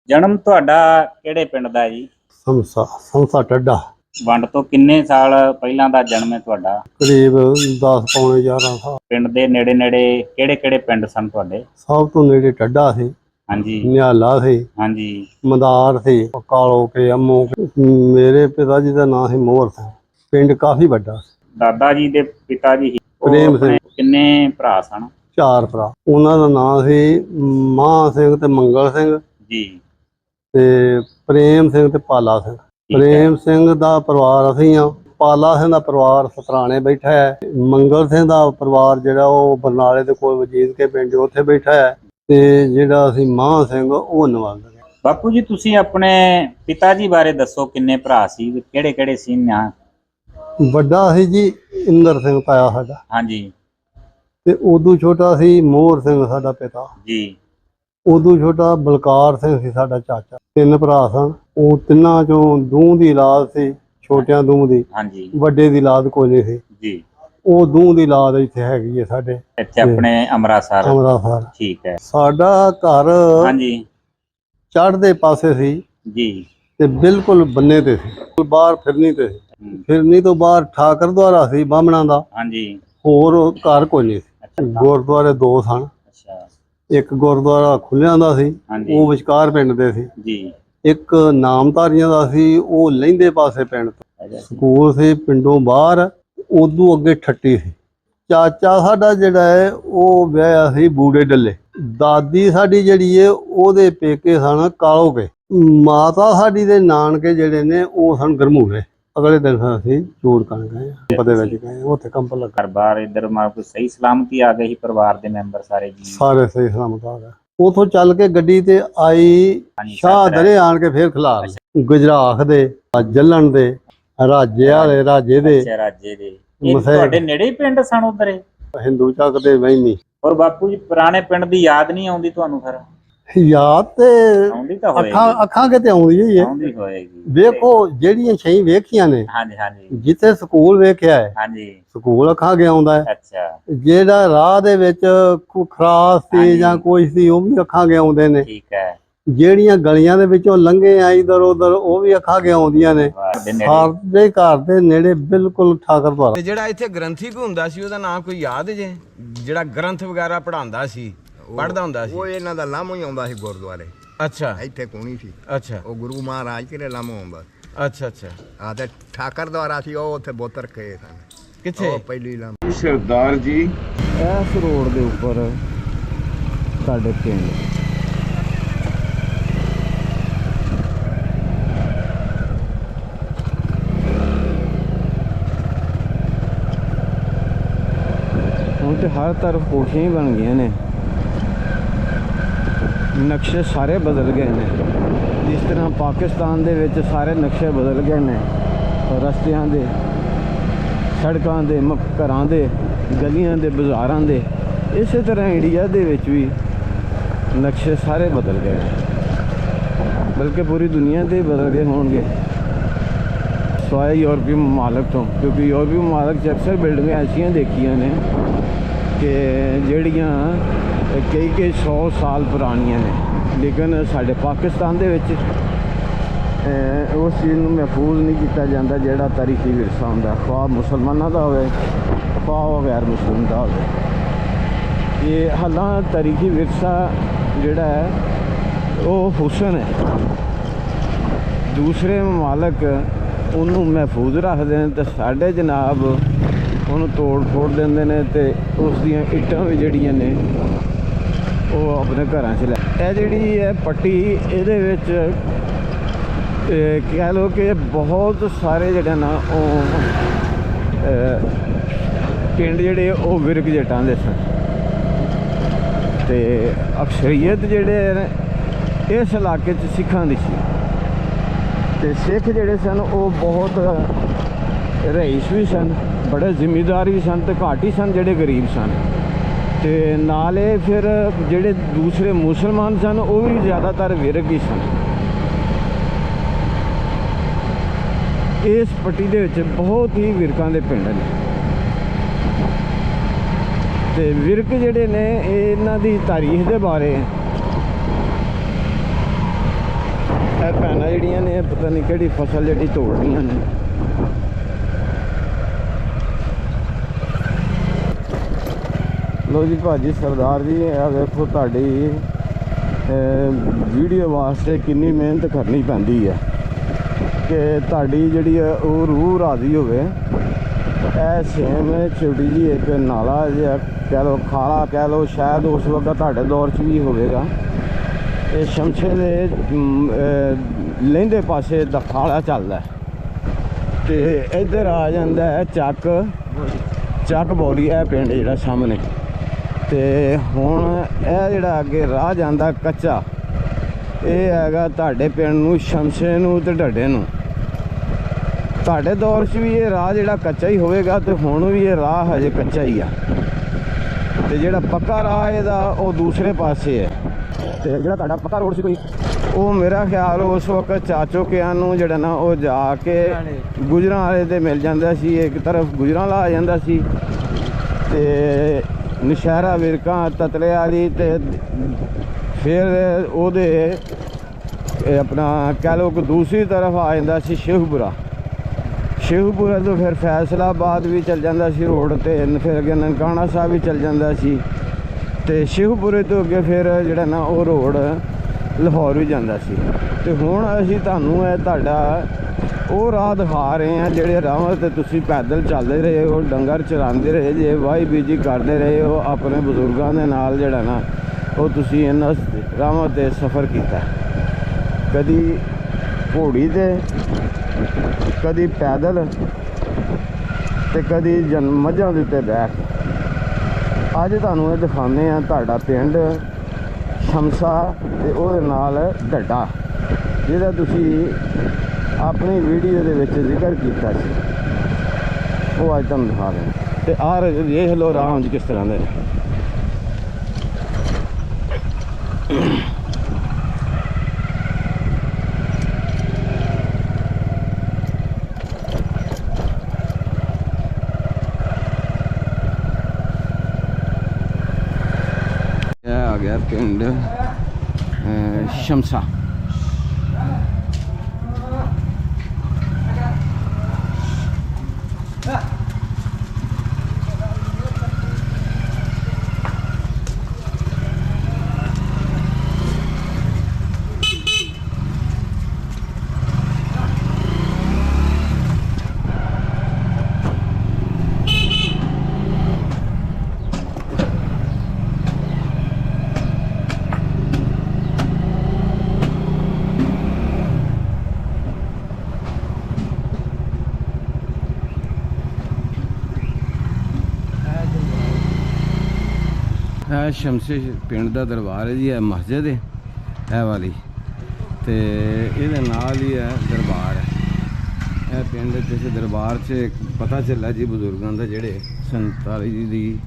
ਜਨਮ ਤੁਹਾਡਾ ਕਿਹੜੇ ਪਿੰਡ ਦਾ ਜੀ? ਸੰਸਾ ਟੱਡਾ। ਵੰਡ ਤੋਂ ਕਿੰਨੇ ਸਾਲ ਪਹਿਲਾਂ ਦਾ ਜਨਮ ਹੈ ਤੁਹਾਡਾ? ਕਰੀਬ 10 ਪੌਣੇ 11 ਸਾਲ। ਪਿੰਡ ਦੇ ਨੇੜੇ ਨੇੜੇ ਕਿਹੜੇ ਕਿਹੜੇ ਪਿੰਡ ਸਨ ਤੁਹਾਡੇ? ਸਭ ਤੋਂ ਨੇੜੇ ਟੱਡਾ ਸੀ, ਹਾਂਜੀ ਨਿਹਾਲਾ ਸੀ, ਹਾਂਜੀ ਮਦਾਰ ਸੀ, ਕਾਲੋ ਕੇ ਅੰਮੋ ਕੇ। ਮੇਰੇ ਪਿਤਾ ਜੀ ਦਾ ਨਾਂ ਸੀ ਮੋਹਰ ਸਿੰਘ। ਪਿੰਡ ਕਾਫੀ ਵੱਡਾ ਸੀ। ਦਾਦਾ ਜੀ ਦੇ ਪਿਤਾ ਜੀ ਸੀ, ਉਹ ਪ੍ਰੇਮ ਆਪਣੇ ਸਿੰਘ। ਕਿੰਨੇ ਭਰਾ ਸਨ? 4 ਭਰਾ। ਉਹਨਾਂ ਦਾ ਨਾਂ ਸੀ ਮਾਹ ਸਿੰਘ ਤੇ ਮੰਗਲ ਸਿੰਘ ਜੀ ਤੇ ਪ੍ਰੇਮ ਸਿੰਘ ਤੇ ਪਾਲਾ ਸਿੰਘ। ਹੈ। ਪ੍ਰੇਮ ਸਿੰਘ ਦਾ ਪਰਿਵਾਰ ਅਸੀਂ ਆ, ਪਾਲਾ ਸਿੰਘ ਦਾ ਪਰਿਵਾਰ ਸਤਰਾਣੇ ਬੈਠਾ ਹੈ, ਮੰਗਲ ਸਿੰਘ ਦਾ ਪਰਿਵਾਰ ਜਿਹੜਾ ਉਹ ਬਰਨਾਲੇ ਦੇ ਕੋਲ ਵਜੀਦ ਕੇ ਪਿੰਡ ਉੱਥੇ ਬੈਠਾ ਹੈ, ਤੇ ਜਿਹੜਾ ਅਸੀਂ ਮਾਹ ਸਿੰਘ ਉਹ ਨਵਾਜ਼। ਬਾਪੂ ਜੀ ਤੁਸੀਂ ਆਪਣੇ ਪਿਤਾ ਜੀ ਬਾਰੇ ਦੱਸੋ, ਕਿੰਨੇ ਭਰਾ ਸੀ, ਕਿਹੜੇ ਕਿਹੜੇ ਸੀ ਨਾ? ਵੱਡਾ ਸੀ ਜੀ ਇੰਦਰ ਸਿੰਘ ਤਾਇਆ ਸਾਡਾ, ਹਾਂਜੀ ਤੇ ਉਦੋਂ ਛੋਟਾ ਸੀ ਮੋਹਰ ਸਿੰਘ ਸਾਡਾ ਪਿਤਾ। ਜੀ ਉਦੋਂ ਛੋਟਾ ਬਲਕਾਰ ਸਿੰਘ ਸੀ ਸਾਡਾ ਚਾਚਾ। 3 ਭਰਾ ਸਨ। ਉਹ ਤਿੰਨਾਂ ਚੋਂ ਦੂਹ ਦੀ ਔਲਾਦ ਸੀ, ਛੋਟਿਆਂ ਦੂਹ ਦੀ, ਹਾਂਜੀ ਵੱਡੇ ਦੀ ਔਲਾਦ ਕੋਈ ਨਹੀਂ ਸੀ। ਜੀ ਉਹ ਦੂਹ ਦੀ ਔਲਾਦ ਇੱਥੇ ਹੈਗੀ ਹੈ ਸਾਡੇ ਇੱਥੇ ਆਪਣੇ ਅੰਮ੍ਰਿਤਸਰ। ਅੰਮ੍ਰਿਤਸਰ। ਠੀਕ ਹੈ। ਸਾਡਾ ਘਰ ਹਾਂਜੀ ਚੜ੍ਹਦੇ ਪਾਸੇ ਸੀ ਜੀ ਤੇ ਬਿਲਕੁਲ ਬੰਨੇ ਤੇ ਸੀ, ਬਾਹਰ ਫਿਰਨੀ ਤੇ ਸੀ। ਫਿਰਨੀ ਤੋਂ ਬਾਹਰ ਠਾਕਰ ਦੁਆਰਾ ਸੀ ਬਾਹਮਣਾਂ ਦਾ, ਹਾਂਜੀ ਹੋਰ ਘਰ ਕੋਈ ਨਹੀਂ ਸੀ। ਅੱਛਾ ਗੁਰਦੁਆਰੇ 2 ਸਨ। ਅੱਛਾ ਇੱਕ ਗੁਰਦੁਆਰਾ ਖੁੱਲਿਆਂ ਦਾ ਸੀ, ਹਾਂਜੀ ਉਹ ਵਿਚਕਾਰ ਪਿੰਡ ਦੇ ਸੀ। ਜੀ ਇੱਕ ਨਾਮਧਾਰੀਆਂ ਦਾ ਸੀ, ਉਹ ਲਹਿੰਦੇ ਪਾਸੇ ਪਿੰਡ ਤੋਂ। ਅੱਛਾ ਸਕੂਲ ਸੀ ਪਿੰਡੋਂ ਬਾਹਰ, ਉਦੋਂ ਅੱਗੇ ਠੱਟੀ ਸੀ। ਚਾਚਾ ਸਾਡਾ ਜਿਹੜਾ ਹੈ ਉਹ ਵਿਆਹਿਆ ਸੀ ਬੂੜੇ ਡੱਲੇ। ਦਾਦੀ ਸਾਡੀ ਜਿਹੜੀ ਹੈ ਉਹਦੇ ਪੇਕੇ ਸਨ ਕਾਲੋ ਕੇ। ਮਾਤਾ ਸਾਡੀ ਦੇ ਨਾਨਕੇ ਜਿਹੜੇ ਨੇ ਉਹ ਸਨ ਗਰਮੂਲੇ। ਅਗਲੇ ਦਿਨ ਅਸੀਂ ਚੂੜਕਣ ਗਏ, ਕੰਪ ਦੇ ਵਿੱਚ ਗਏ, ਉੱਥੇ ਕੰਪ ਲੱਗਾ। ਘਰ ਬਾਰ ਇੱਧਰ ਮਾਂ ਕੋਈ ਸਹੀ ਸਲਾਮਤੀ ਆ ਗਈ ਸੀ, ਪਰਿਵਾਰ ਦੇ ਮੈਂਬਰ ਸਾਰੇ ਜੀ? ਸਾਰੇ ਸਹੀ ਸਲਾਮਤ ਆ ਗਏ। ਉਥੋਂ ਚੱਲ ਕੇ ਗੱਡੀ ਤੇ ਆਈ ਸ਼ਾਹ ਦਰੇ ਆਣ ਕੇ ਫੇਰ ਖਿਲਾਰ ਗੁਜਰਾਖ ਦੇ, ਜੱਲਣ ਦੇ, ਰਾਜੇ ਵਾਲੇ ਰਾਜੇ ਦੇ, ਰਾਜੇ ਦੇ। ਇਹ ਤੁਹਾਡੇ ਨੇੜੇ ਹੀ ਪਿੰਡ ਸਨ ਉਧਰ? ਹਿੰਦੂ ਚੱਕ ਦੇ ਵਹਿਮੀ। ਔਰ ਬਾਪੂ ਜੀ ਪੁਰਾਣੇ ਪਿੰਡ ਦੀ ਯਾਦ ਨਹੀਂ ਆਉਂਦੀ ਤੁਹਾਨੂੰ? ਫਿਰ ਯਾਦ ਤੇ ਆਉਂਦੀ ਤਾਂ ਹੋਏਗੀ, ਅੱਖਾਂ ਕਿਤੇ ਆਉਂਦੀ ਹੀ ਹੈ। ਆਉਂਦੀ ਹੋਏਗੀ। ਵੇਖੋ ਜਿਹੜੀਆਂ ਛੇ ਵੇਖੀਆਂ ਨੇ, ਹਾਂਜੀ ਹਾਂਜੀ ਜਿੱਥੇ ਸਕੂਲ ਵੇਖਿਆ ਹੈ, ਹਾਂਜੀ ਸਕੂਲ ਅੱਖਾਂ ਕੇ ਆਉਂਦਾ ਹੈ। ਅੱਛਾ ਜਿਹੜਾ ਰਾਹ ਦੇ ਵਿੱਚ ਕੋਈ ਖਰਾਸ ਸੀ ਜਾਂ ਕੋਈ ਸੀ ਉਹ ਵੀ ਅੱਖਾਂ ਕੇ ਆਉਂਦੇ ਨੇ। ਠੀਕ ਹੈ। ਜਿਹੜੀਆਂ ਗਲੀਆਂ ਦੇ ਵਿੱਚੋਂ ਲੰਘੇ ਆ ਇਧਰ ਉਧਰ ਉਹ ਵੀ ਅੱਖਾਂ ਕੇ ਆਉਂਦੀਆਂ ਨੇ। ਸਾਡੇ ਘਰ ਦੇ ਨੇੜੇ ਬਿਲਕੁਲ ਠਾਕਰ ਦੁਆਰਾ। ਜਿਹੜਾ ਇੱਥੇ ਗ੍ਰੰਥੀ ਕੋ ਹੁੰਦਾ ਸੀ ਉਹਦਾ ਨਾਮ ਕੋਈ ਯਾਦ ਜੇ? ਜਿਹੜਾ ਗ੍ਰੰਥ ਵਗੈਰਾ ਪੜਾਉਂਦਾ ਸੀ, ਪੜਦਾ ਹੁੰਦਾ ਸੀ? ਉਹ ਇਹਨਾਂ ਦਾ ਲਾਮੋ ਹੀ ਆਉਂਦਾ ਸੀ ਗੁਰਦੁਆਰੇ। ਅੱਛਾ ਇੱਥੇ ਕੋਣੀ ਸੀ। ਅੱਛਾ ਉਹ ਗੁਰੂ ਮਹਾਰਾਜ ਕਿਹੜੇ ਲਾਮੋ ਆਉਂਦਾ। ਅੱਛਾ ਅੱਛਾ। ਆ ਤੇ ਠਾਕਰ ਦੁਆਰਾ ਸੀ, ਉਹ ਉੱਥੇ ਬੁੱਤ ਰੱਖੇ ਸਨ। ਕਿੱਥੇ? ਉਹ ਪਹਿਲੀ ਲਾਮੋ। ਸਰਦਾਰ ਜੀ ਇਸ ਰੋਡ ਦੇ ਉੱਪਰ ਸਾਡੇ ਪਿੰਡ ਹੁਣ ਤੇ ਹਰ ਤਰਫ ਕੋਠੀਆਂ ਹੀ ਬਣ ਗਈਆਂ ਨੇ, ਨਕਸ਼ੇ ਸਾਰੇ ਬਦਲ ਗਏ ਨੇ। ਜਿਸ ਤਰ੍ਹਾਂ ਪਾਕਿਸਤਾਨ ਦੇ ਵਿੱਚ ਸਾਰੇ ਨਕਸ਼ੇ ਬਦਲ ਗਏ ਨੇ, ਰਸਤਿਆਂ ਦੇ, ਸੜਕਾਂ ਦੇ, ਘਰਾਂ ਦੇ, ਗਲੀਆਂ ਦੇ, ਬਾਜ਼ਾਰਾਂ ਦੇ, ਇਸੇ ਤਰ੍ਹਾਂ ਇੰਡੀਆ ਦੇ ਵਿੱਚ ਵੀ ਨਕਸ਼ੇ ਸਾਰੇ ਬਦਲ ਗਏ, ਬਲਕਿ ਪੂਰੀ ਦੁਨੀਆ ਦੇ ਬਦਲ ਗਏ ਹੋਣਗੇ ਸਵਾਏ ਯੂਰਪੀ ਮਮਾਲਕ ਤੋਂ। ਕਿਉਂਕਿ ਯੂਰਪੀ ਮਮਾਲਕ 'ਚ ਅਕਸਰ ਬਿਲਡਿੰਗਾਂ ਐਸੀਆਂ ਦੇਖੀਆਂ ਨੇ ਕਿ ਜਿਹੜੀਆਂ ਕਈ 100 ਸਾਲ ਪੁਰਾਣੀਆਂ ਨੇ, ਲੇਕਿਨ ਸਾਡੇ ਪਾਕਿਸਤਾਨ ਦੇ ਵਿੱਚ ਉਸ ਚੀਜ਼ ਨੂੰ ਮਹਿਫੂਜ਼ ਨਹੀਂ ਕੀਤਾ ਜਾਂਦਾ ਜਿਹੜਾ ਤਾਰੀਖੀ ਵਿਰਸਾ ਹੁੰਦਾ, ਖੁਆਹ ਮੁਸਲਮਾਨਾਂ ਦਾ ਹੋਵੇ ਖੁਆਹ ਗੈਰ ਮੁਸਲਿਮ ਦਾ ਹੋਵੇ। ਇਹ ਹਾਲਾਂ ਤਾਰੀਖੀ ਵਿਰਸਾ ਜਿਹੜਾ ਹੈ ਉਹ ਹੁਸਨ ਹੈ। ਦੂਸਰੇ ਮਮਾਲਕ ਉਹਨੂੰ ਮਹਿਫੂਜ਼ ਰੱਖਦੇ ਨੇ ਤੇ ਸਾਡੇ ਜਨਾਬ ਉਹਨੂੰ ਤੋੜ ਫੋੜ ਦਿੰਦੇ ਨੇ ਤੇ ਉਸ ਦੀਆਂ ਇੱਟਾਂ ਵੀ ਜਿਹੜੀਆਂ ਨੇ ਉਹ ਆਪਣੇ ਘਰਾਂ 'ਚ ਲੈ। ਇਹ ਜਿਹੜੀ ਹੈ ਪੱਟੀ, ਇਹਦੇ ਵਿੱਚ ਕਹਿ ਲਓ ਕਿ ਬਹੁਤ ਸਾਰੇ ਜਿਹੜੇ ਨਾ ਉਹ ਪਿੰਡ ਜਿਹੜੇ ਉਹ ਵਿਰਕ ਜੱਟਾਂ ਦੇ ਸਨ ਤੇ ਅਕਸਰੀਅਤ ਜਿਹੜੇ ਨੇ ਇਸ ਇਲਾਕੇ 'ਚ ਸਿੱਖਾਂ ਦੀ ਸੀ। ਤੇ ਸਿੱਖ ਜਿਹੜੇ ਸਨ ਉਹ ਬਹੁਤ ਰਈਸ ਵੀ ਸਨ, ਬੜੇ ਜ਼ਿਮੀਂਦਾਰ ਵੀ ਸਨ ਤੇ ਘੱਟ ਹੀ ਸਨ ਜਿਹੜੇ ਗਰੀਬ ਸਨ। ਤੇ ਨਾਲੇ ਫਿਰ ਜਿਹੜੇ ਦੂਸਰੇ ਮੁਸਲਮਾਨ ਸਨ ਉਹ ਵੀ ਜ਼ਿਆਦਾਤਰ ਵਿਰਕ ਹੀ ਸਨ। ਇਸ ਪੱਟੀ ਦੇ ਵਿੱਚ ਬਹੁਤ ਹੀ ਵਿਰਕਾਂ ਦੇ ਪਿੰਡ ਨੇ ਤੇ ਵਿਰਕ ਜਿਹੜੇ ਨੇ ਇਹਨਾਂ ਦੀ ਤਾਰੀਖ ਦੇ ਬਾਰੇ ਇਹ ਭੈਣਾਂ ਜਿਹੜੀਆਂ ਨੇ ਪਤਾ ਨਹੀਂ ਕਿਹੜੀ ਫਸਲ ਜਿਹੜੀ ਤੋੜਨੀਆਂ ਨੇ। ਲੋ ਜੀ ਭਾਜੀ ਸਰਦਾਰ ਜੀ, ਇਹ ਵੇਖੋ ਤੁਹਾਡੀ ਵੀਡੀਓ ਵਾਸਤੇ ਕਿੰਨੀ ਮਿਹਨਤ ਕਰਨੀ ਪੈਂਦੀ ਹੈ ਕਿ ਤੁਹਾਡੀ ਜਿਹੜੀ ਉਹ ਰੂਹ ਰਾਜ਼ੀ ਹੋਵੇ। ਇਹ ਸੇਮ ਛੋਟੀ ਜੀ ਇੱਕ ਨਾਲਾ ਜਿਹਾ ਕਹਿ ਲਓ, ਖਾਲਾ ਕਹਿ ਲਓ, ਸ਼ਾਇਦ ਉਸ ਵਕਤ ਤੁਹਾਡੇ ਦੌਰ 'ਚ ਵੀ ਹੋਵੇਗਾ। ਇਹ ਸ਼ਮਸ਼ੇ ਦੇ ਲਹਿੰਦੇ ਪਾਸੇ ਦਾ ਖਾਲਾ ਚੱਲਦਾ ਤੇ ਇੱਧਰ ਆ ਜਾਂਦਾ ਹੈ ਚੱਕ ਬੋਲੀ, ਇਹ ਪਿੰਡ ਜਿਹੜਾ ਸਾਹਮਣੇ। ਤੇ ਹੁਣ ਇਹ ਜਿਹੜਾ ਅੱਗੇ ਰਾਹ ਜਾਂਦਾ ਕੱਚਾ, ਇਹ ਹੈਗਾ ਤੁਹਾਡੇ ਪਿੰਡ ਨੂੰ, ਸ਼ਮਸ਼ੇ ਨੂੰ ਤੇ ਢੱਡੇ ਨੂੰ। ਤੁਹਾਡੇ ਦੌਰ 'ਚ ਵੀ ਇਹ ਰਾਹ ਜਿਹੜਾ ਕੱਚਾ ਹੀ ਹੋਵੇਗਾ ਤੇ ਹੁਣ ਵੀ ਇਹ ਰਾਹ ਹਜੇ ਕੱਚਾ ਹੀ ਆ। ਤੇ ਜਿਹੜਾ ਪੱਕਾ ਰਾਹ ਇਹਦਾ ਉਹ ਦੂਸਰੇ ਪਾਸੇ ਹੈ। ਤੇ ਜਿਹੜਾ ਤੁਹਾਡਾ ਪੱਕਾ ਰੋਡ ਸੀ ਕੋਈ, ਉਹ ਮੇਰਾ ਖਿਆਲ ਉਸ ਵਕਤ ਚਾਚੋਕਿਆਂ ਨੂੰ ਜਿਹੜਾ ਨਾ ਉਹ ਜਾ ਕੇ ਗੁਜਰਾਂ ਵਾਲੇ ਤੇ ਮਿਲ ਜਾਂਦਾ ਸੀ। ਇੱਕ ਤਰਫ ਗੁਜਰਾਂ ਲਾ ਜਾਂਦਾ ਸੀ ਤੇ ਨਸ਼ਹਿਰਾ ਵਿਰਕਾਂ ਤਤਲੇ ਵਾਲੀ, ਤੇ ਫਿਰ ਉਹਦੇ ਆਪਣਾ ਕਹਿ ਲਓ ਕਿ ਦੂਸਰੀ ਤਰਫ ਆ ਜਾਂਦਾ ਸੀ ਸ਼ੇਖੂਪੁਰਾ ਤੋਂ ਫਿਰ ਫੈਸਲਾਬਾਦ ਵੀ ਚੱਲ ਜਾਂਦਾ ਸੀ ਰੋਡ ਤੇ, ਫਿਰ ਅੱਗੇ ਨਨਕਾਣਾ ਸਾਹਿਬ ਵੀ ਚੱਲ ਜਾਂਦਾ ਸੀ ਤੇ ਸ਼ੇਖੂਪੁਰੇ ਤੋਂ ਅੱਗੇ ਫਿਰ ਜਿਹੜਾ ਨਾ ਉਹ ਰੋਡ ਲਾਹੌਰ ਵੀ ਜਾਂਦਾ ਸੀ। ਤੇ ਹੁਣ ਅਸੀਂ ਤੁਹਾਨੂੰ ਇਹ ਤੁਹਾਡਾ ਉਹ ਰਾਹ ਦਿਖਾ ਰਹੇ ਹਾਂ ਜਿਹੜੇ ਰਾਹਾਂ ਤੇ ਤੁਸੀਂ ਪੈਦਲ ਚੱਲਦੇ ਰਹੇ ਹੋ, ਡੰਗਰ ਚਰਾਉਂਦੇ ਰਹੇ ਜੇ, ਵਾਹੀ ਬੀਜੀ ਕਰਦੇ ਰਹੇ ਹੋ ਆਪਣੇ ਬਜ਼ੁਰਗਾਂ ਦੇ ਨਾਲ, ਜਿਹੜਾ ਨਾ ਉਹ ਤੁਸੀਂ ਇਹਨਾਂ ਰਾਹਾਂ 'ਤੇ ਸਫ਼ਰ ਕੀਤਾ। ਕਦੀ ਘੋੜੀ 'ਤੇ, ਕਦੀ ਪੈਦਲ ਤੇ ਕਦੀ ਮੱਝਾਂ ਦੇ ਉੱਤੇ ਬੈਠ ਕੇ। ਅੱਜ ਤੁਹਾਨੂੰ ਇਹ ਦਿਖਾਉਂਦੇ ਆ ਤੁਹਾਡਾ ਪਿੰਡ ਸ਼ਮਸਾ ਤੇ ਉਹਦੇ ਨਾਲ ਢੱਡਾ, ਜਿਹਦਾ ਤੁਸੀਂ ਆਪਣੀ ਵੀਡੀਓ ਦੇ ਵਿੱਚ ਜ਼ਿਕਰ ਕੀਤਾ ਸੀ, ਉਹ ਅੱਜ ਤੁਹਾਨੂੰ ਦਿਖਾ ਰਹੇ ਹਾਂ। ਤੇ ਆਹ ਦੇਖ ਲਓ ਰਾਹ ਜੀ ਕਿਸ ਤਰ੍ਹਾਂ ਦੇ ਨੇ। ਇਹ ਆ ਗਿਆ ਪਿੰਡ ਸ਼ਮਸਾ। ਇਹ ਸ਼ਮਸੇ ਪਿੰਡ ਦਾ ਦਰਬਾਰ ਹੈ ਜੀ, ਇਹ ਮਸਜਿਦ ਹੈ ਇਹ ਵਾਲੀ, ਤੇ ਇਹਦੇ ਨਾਲ ਹੀ ਹੈ ਦਰਬਾਰ ਹੈ। ਇਹ ਪਿੰਡ ਕਿਸੇ ਦਰਬਾਰ 'ਚ ਪਤਾ ਚੱਲਿਆ ਜੀ ਬਜ਼ੁਰਗਾਂ ਦਾ ਜਿਹੜੇ 47 ਦੀ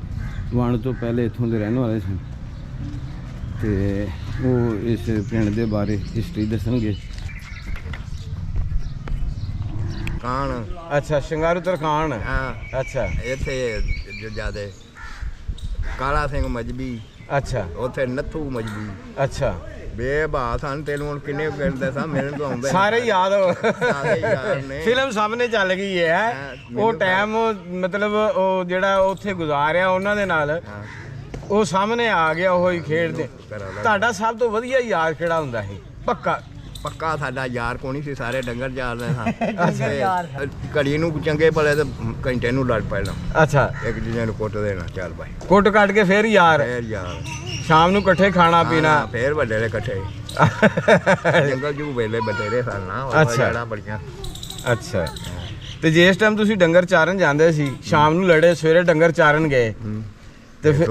ਵੰਡ ਤੋਂ ਪਹਿਲੇ ਇੱਥੋਂ ਦੇ ਰਹਿਣ ਵਾਲੇ ਸਨ, ਤੇ ਉਹ ਇਸ ਪਿੰਡ ਦੇ ਬਾਰੇ ਹਿਸਟਰੀ ਦੱਸਣਗੇ। ਕਾਣ ਅੱਛਾ, ਸ਼ਿੰਗਾਰੂ ਤਰਖਾਨ। ਹਾਂ, ਅੱਛਾ ਇੱਥੇ ਜੋ ਜਿਆਦੇ ਕਾਲਾ ਸਿੰਘ ਮਜਬੀ, ਅੱਛਾ ਉੱਥੇ ਨੱਥੂ ਮਜਬੀ, ਅੱਛਾ ਬੇਬਾ ਸਨ। ਤੈਨੂੰ ਹੁਣ ਕਿੰਨੇ ਪਿੰਡ ਸਾ ਮੈਨੂੰ ਤਾਂ ਆਉਂਦਾ ਸਾਰੇ ਯਾਦ ਸਾਰੇ ਯਾਦ ਨੇ। ਫਿਲਮ ਸਾਹਮਣੇ ਚੱਲ ਗਈ ਹੈ ਉਹ ਟਾਈਮ, ਮਤਲਬ ਉਹ ਜਿਹੜਾ ਉੱਥੇ ਗੁਜ਼ਾਰਿਆ ਉਹਨਾਂ ਦੇ ਨਾਲ, ਉਹ ਸਾਹਮਣੇ ਆ ਗਿਆ ਉਹ ਹੀ ਖੇਡਦੇ। ਤੁਹਾਡਾ ਸਭ ਤੋਂ ਵਧੀਆ ਯਾਰ ਕਿਹੜਾ ਹੁੰਦਾ ਸੀ? ਪੱਕਾ ਸਾਡਾ ਯਾਰ ਕੋਣੀ ਸੀ, ਸਾਰੇ ਡੰਗਰ ਜਾਲਦੇ ਸਾਂ। ਘੜੀ ਨੂੰ ਚੰਗੇ ਭਲੇ ਤੇ ਘੰਟੇ ਨੂੰ ਲੜ ਪੈਣਾ। ਅੱਛਾ, ਇੱਕ ਦੂਜੇ ਨੂੰ ਕੁੱਟ ਦੇਣਾ, ਚੱਲ ਭਾਈ ਕੁੱਟ ਕੱਟ ਕੇ ਫਿਰ ਯਾਰ, ਫੇਰ ਯਾਰ ਸ਼ਾਮ ਨੂੰ ਇਕੱਠੇ ਖਾਣਾ ਪੀਣਾ, ਫੇਰ ਵੱਡੇ ਇਕੱਠੇ ਜੰਗਲ ਜੂ ਵੇਲੇ ਬਤੇਰੇ ਸਨ ਨਾ। ਅੱਛਾ ਬੜੀਆਂ। ਅੱਛਾ, ਤੇ ਜਿਸ ਟਾਈਮ ਤੁਸੀਂ ਡੰਗਰ ਚਾਰਨ ਜਾਂਦੇ ਸੀ, ਸ਼ਾਮ ਨੂੰ ਲੜੇ, ਸਵੇਰੇ ਡੰਗਰ ਚਾਰਨ ਗਏ ਤੇ ਫਿਰ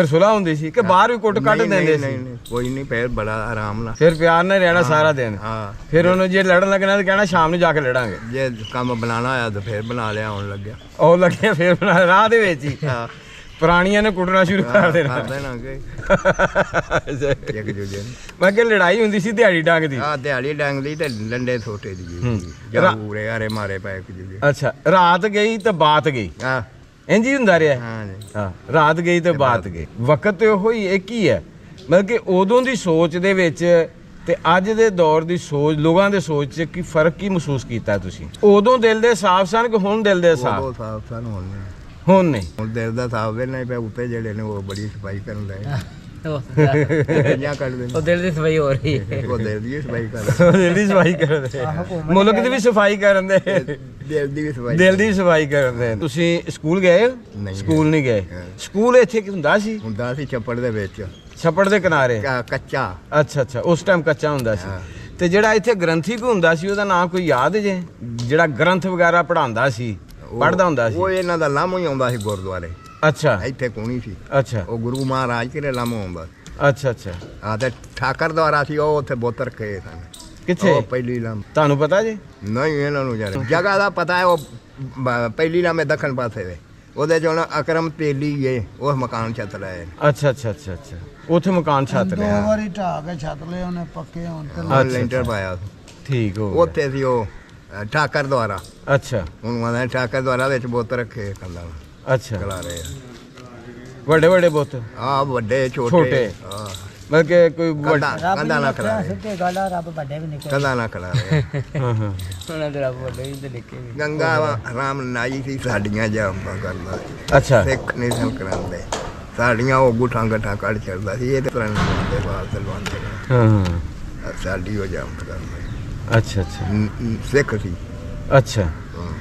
ਸੁਲਾ ਹੁੰਦੀ ਸੀ ਕਿ ਬਾਹਰ ਵੀ ਕੁੱਟ ਕੱਢ ਦਿੰਦੇ ਸੀ? ਕੋਈ ਨਹੀਂ, ਫੇਰ ਬੜਾ ਆਰਾਮ ਨਾਲ, ਫਿਰ ਪਿਆਰ ਨਾਲ ਰਹਿਣਾ ਸਾਰਾ ਦਿਨ। ਹਾਂ, ਫਿਰ ਉਹਨੂੰ ਜੇ ਲੜਨ ਲੱਗਣਾ ਤਾਂ ਕਹਿਣਾ ਸ਼ਾਮ ਨੂੰ ਜਾ ਕੇ ਲੜਾਂਗੇ। ਜੇ ਕੰਮ ਬਣਾਉਣਾ ਹੋਇਆ ਤਾਂ ਫੇਰ ਬਣਾ ਲਿਆ, ਆਉਣ ਲੱਗਿਆ ਉਹ ਲੱਗਿਆ ਫਿਰ ਬਣਾ ਰਾਹ ਦੇ ਵਿੱਚ ਹੀ ਪੁਰਾਣੀਆਂ ਨੇ ਕੁੱਟਣਾ ਸ਼ੁਰੂ ਕਰ ਦੇਣਾ ਇੱਕ ਦੂਜੇ ਨੂੰ। ਮੈਂ ਕਿਹਾ ਲੜਾਈ ਹੁੰਦੀ ਸੀ ਦਿਹਾੜੀ ਡੰਗ ਦੀ। ਹਾਂ, ਦਿਹਾੜੀ ਡੰਗ ਦੀ ਤੇ ਡੰਡੇ ਛੋਟੇ ਦੀ ਜਾਊਰੇ ਆਰੇ ਮਾਰੇ ਪਏ ਇੱਕ ਦੂਜੇ। ਅੱਛਾ, ਰਾਤ ਗਈ ਤੇ ਬਾਤ ਗਈ, ਹਾਂ ਇੰਝ ਹੀ ਹੁੰਦਾ ਰਿਹਾ। ਹਾਂ ਜੀ, ਹਾਂ, ਰਾਤ ਗਈ ਤੇ ਬਾਤ ਗਈ, ਵਕਤ ਤੇ ਉਹ ਹੀ ਇੱਕ ਹੀ ਹੈ। ਮਤਲਬ ਕਿ ਉਦੋਂ ਦੀ ਸੋਚ ਦੇ ਵਿੱਚ ਤੇ ਅੱਜ ਦੇ ਦੌਰ ਦੀ ਸੋਚ ਲੋਕਾਂ ਦੇ ਸੋਚ 'ਚ ਕੀ ਫਰਕ ਕੀ ਮਹਿਸੂਸ ਕੀਤਾ ਤੁਸੀਂ? ਉਦੋਂ ਦਿਲ ਦੇ ਸਾਫ਼ ਸਨ ਕਿ ਹੁਣ ਦਿਲ ਦੇ ਸਾਫ਼? ਉਹ ਸਾਫ ਸਾਨੂੰ ਹੁਣ ਨਹੀਂ। ਹੁਣ ਦਿਲ ਦਾ ਸਾਫ ਵੇ ਨਹੀਂ ਪਿਆ, ਉੱਤੇ ਜਿਹੜੇ ਨੇ ਉਹ ਬੜੀ ਸਫਾਈ ਕਰਨ ਲੱਗੇ ਜਾਂ ਕਰਦੇ ਨੇ ਉਹ ਦਿਲ ਦੀ ਸਫਾਈ ਹੋ ਰਹੀ ਹੈ। ਉਹ ਦਿਲ ਦੀ ਸਫਾਈ ਕਰਦੇ ਦਿਲ ਦੀ ਸਫਾਈ ਕਰਦੇ, ਮੁਲਕ ਦੀ ਵੀ ਸਫਾਈ ਕਰਨ ਦੇ, ਦਿਲ ਦੀ ਵੀ ਸਫਾਈ ਦਿਲ ਦੀ ਸਫਾਈ ਕਰਨ ਦੇ। ਤੁਸੀਂ ਸਕੂਲ ਗਏ ਹੋ? ਨਹੀਂ। ਸਕੂਲ ਨਹੀਂ ਗਏ। ਸਕੂਲ ਇੱਥੇ ਕੀ ਹੁੰਦਾ ਸੀ? ਹੁੰਦਾ ਸੀ ਛੱਪੜ ਦੇ ਵਿੱਚ ਛੱਪੜ ਦੇ ਕਿਨਾਰੇ? ਕੱਚਾ। ਅੱਛਾ ਅੱਛਾ, ਉਸ ਟਾਈਮ ਕੱਚਾ ਹੁੰਦਾ ਸੀ। ਹਾਂ। ਤੇ ਜਿਹੜਾ ਇੱਥੇ ਗ੍ਰੰਥੀ ਕੋ ਹੁੰਦਾ ਸੀ ਉਹਦਾ ਨਾਮ ਕੋਈ ਯਾਦ ਜੇ, ਜਿਹੜਾ ਗ੍ਰੰਥ ਵਗੈਰਾ ਪੜਾਉਂਦਾ ਸੀ, ਪੜਦਾ ਹੁੰਦਾ ਸੀ? ਉਹ ਇਹਨਾਂ ਦਾ ਲਾਮੋ ਹੀ ਆਉਂਦਾ ਸੀ ਗੁਰਦੁਆਰੇ। ਅੱਛਾ ਇੱਥੇ ਕੋਣੀ ਸੀ। ਅੱਛਾ ਉਹ ਗੁਰੂ ਮਹਾਰਾਜ ਕਿਹੜੇ ਲਾਮੋ ਆਉਂਦਾ। ਅੱਛਾ ਅੱਛਾ। ਆ ਤੇ ਠਾਕਰ ਦੁਆਰਾ ਸੀ, ਉਹ ਉੱਥੇ ਬੁੱਤ ਰੱਖੇ ਸਨ। ਕਿੱਥੇ? ਉਹ ਪਹਿਲੀ ਲਾਮ ਤੁਹਾਨੂੰ ਪਤਾ ਜੀ? ਨਹੀਂ, ਇਹਨਾਂ ਨੂੰ ਜਾਣੇ ਜਗ੍ਹਾ ਦਾ ਪਤਾ ਹੈ। ਉਹ ਪਹਿਲੀ ਲਾਮੇ ਦੱਖਣ ਪਾਸੇ ਵੇ, ਉਹਦੇ ਚ ਹੁਣ ਅਕਰਮ ਤੇਲੀ ਏ, ਉਹ ਮਕਾਨ ਛੱਤ ਲਏ। ਅੱਛਾ ਅੱਛਾ ਅੱਛਾ ਅੱਛਾ, ਉੱਥੇ ਮਕਾਨ ਛੱਤ ਰਿਹਾ। ਵਾਰੀ ਢਾਹ ਕੇ ਛੱਤ ਲਏ ਉਹਨੇ ਪੱਕੇ ਹੋਣ ਤੇ ਅੱਛਾ, ਲੈਂਟਰ ਪਾਇਆ ਸੀ। ਠੀਕ ਹੋ ਗਿਆ। ਉੱਥੇ ਸੀ ਉਹ ਠਾਕਰ ਦੁਆਰਾ। ਅੱਛਾ ਹੁਣ ਆਂਦਾ ਠਾਕਰ ਦੁਆਰਾ ਵਿੱਚ ਬੁੱਤ ਰੱਖੇ ਕੰਦਾ ਅੱਛਾ, ਚਲਾ ਰਹੇ ਵੱਡੇ ਵੱਡੇ ਬੁੱਤ? ਆ ਵੱਡੇ ਛੋਟੇ। ਛੋਟੇ। ਮਤਲਬ ਕਿ ਕੋਈ ਕੰਦਾ ਰੱਬ ਕੰਦਾ ਨਾ ਨੇ ਖਲਾ ਰਹੇ, ਸਿੱਧੇ ਗੱਲ ਆ, ਰੱਬ ਵੱਡੇ ਵੀ ਨਿਕਲੇ। ਕੰਦਾ ਨਾ ਖਲਾ ਰਹੇ। ਹਾਂ ਹਾਂ। ਉਹਨਾਂ ਦੇ ਰੱਬ ਵੱਡੇ ਵੀ ਤੇ ਨਿੱਕੇ ਵੀ। ਗੰਗਾ ਰਾਮ ਨਾਈ ਸੀ ਸਾਡੀਆਂ ਜਾਮਾਂ ਕਰਦਾ, ਅੱਛਾ ਸਿੱਖ ਨਹੀਂ ਸਨ ਕਰਾਉਂਦੇ ਸਾਡੀਆਂ। ਉਹ ਗੁੱਠਾਂ ਗੱਠਾਂ ਕੱਢ ਛੱਡਦਾ ਸੀ, ਇਹ ਤੇ ਕਰਨ ਦੇ ਬਾਅਦ ਸਲਵਾਨ ਦੇ ਹਾਂ ਹਾਂ। ਸਾਡੀ ਉਹ ਜਾਮ ਕਰਦਾ। ਅੱਛਾ ਅੱਛਾ ਸਿੱਖ ਸੀ। ਅੱਛਾ ਹਾਂ।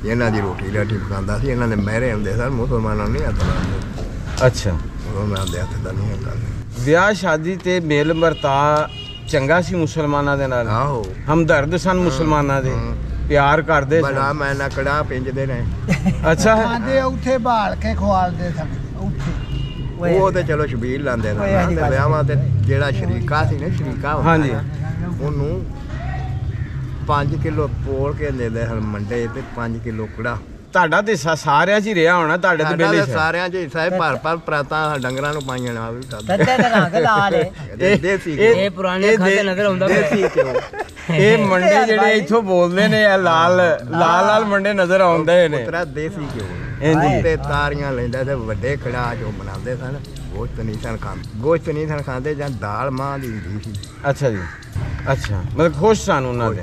ਇਹਨਾਂ ਦੀ ਰੋਟੀ ਰਾਟੀ ਪਕਾਉਂਦਾ ਸੀ। ਇਹਨਾਂ ਦੇ ਮਹਿਰੇ ਹੁੰਦੇ ਸਨ, ਮੁਸਲਮਾਨਾਂ ਨਹੀਂ ਹੱਥ ਲਾਉਂਦੇ। ਅੱਛਾ। ਉਹਨਾਂ ਦੇ ਹੱਥ ਦਾ ਨਹੀਂ ਹੁੰਦਾ। ਵਿਆਹ ਸ਼ਾਦੀ ਤੇ ਮੇਲ ਵਰਤਾ ਚੰਗਾ ਸੀ ਮੁਸਲਮਾਨਾਂ ਦੇ ਨਾਲ? ਆਹੋ, ਹਮਦਰਦ ਸਨ ਮੁਸਲਮਾਨਾਂ ਦੇ, ਪਿਆਰ ਕਰਦੇ ਬੜਾ ਸਨ। ਮੈਂ ਨਾ ਕੜਾ ਪਿੰਜਦੇ ਨੇ। ਅੱਛਾ ਆਂਦੇ ਉੱਥੇ ਬਾਲ ਕੇ ਖਵਾਲਦੇ ਸਨ ਉੱਥੇ। ਉਹ ਤੇ ਚਲੋ ਸ਼ਬੀਲ ਲਾਉਂਦੇ ਸਨ ਨਾ, ਤੇ ਵਿਆਹਾਂ ਤੇ ਜਿਹੜਾ ਸ਼ਰੀਕਾ ਸੀ ਨਾ, ਸ਼ਰੀਕਾ ਹੁੰਦਾ ਹਾਂਜੀ। ਨਾ, ਉਹਨੂੰ 5 ਕਿਲੋ ਪੋਲ ਕੇ ਦਿੰਦੇ ਹਨ ਮੰਡੇ ਤੇ 5 ਕਿਲੋ ਕੜਾ। ਤੁਹਾਡਾ ਤੇ ਸਾਰਿਆਂ 'ਚ ਹੀ ਰਿਹਾ ਹੋਣਾ, ਤੁਹਾਡੇ ਤੇ ਸਾਡਾ ਬੇਲੇ ਤਾਂ ਸਾਰਿਆਂ 'ਚ ਹਿੱਸਾ ਹੈ। ਭਰ ਪ੍ਰਾਤਾਂ ਡੰਗਰਾਂ ਨੂੰ ਪਾਈਆਂ ਨਾਲ ਵੀ ਸੱਤੇ ਦੇ ਰੰਗ ਲਾਲ ਏ। ਦੇਸੀ ਇਹ ਪੁਰਾਣੇ ਖਾਤੇ ਨਜ਼ਰ ਆਉਂਦਾ ਪਿਆ। ਦੇਸੀ ਘਿਓ। ਇਹ ਮੰਡੇ ਜਿਹੜੇ ਇੱਥੋਂ ਬੋਲਦੇ ਨੇ, ਇਹ ਲਾਲ ਲਾਲ ਲਾਲ ਮੰਡੇ ਨਜ਼ਰ ਆਉਂਦੇ ਨੇ। ਪੁੱਤਰਾ ਦੇਸੀ ਘਿਓ। ਇੰਜੀ। ਤੇ ਤਾਰੀਆਂ ਲੈਂਦਾ ਤੇ ਵੱਡੇ ਕੜਾ ਜੋ ਬਣਾਉਂਦੇ ਸਨ। ਗੋਸ਼ਤ ਨਹੀਂ ਸਨ ਖਾਂਦੇ, ਗੋਸ਼ਤ ਨਹੀਂ ਸਨ ਖਾਂਦੇ, ਜਾਂ ਦਾਲ ਮਾਂ ਦੀ ਹੁੰਦੀ ਸੀ। ਅੱਛਾ ਜੀ। ਅੱਛਾ, ਮਤਲਬ ਖੁਸ਼ ਸਨ ਉਹਨਾਂ ਦੇ।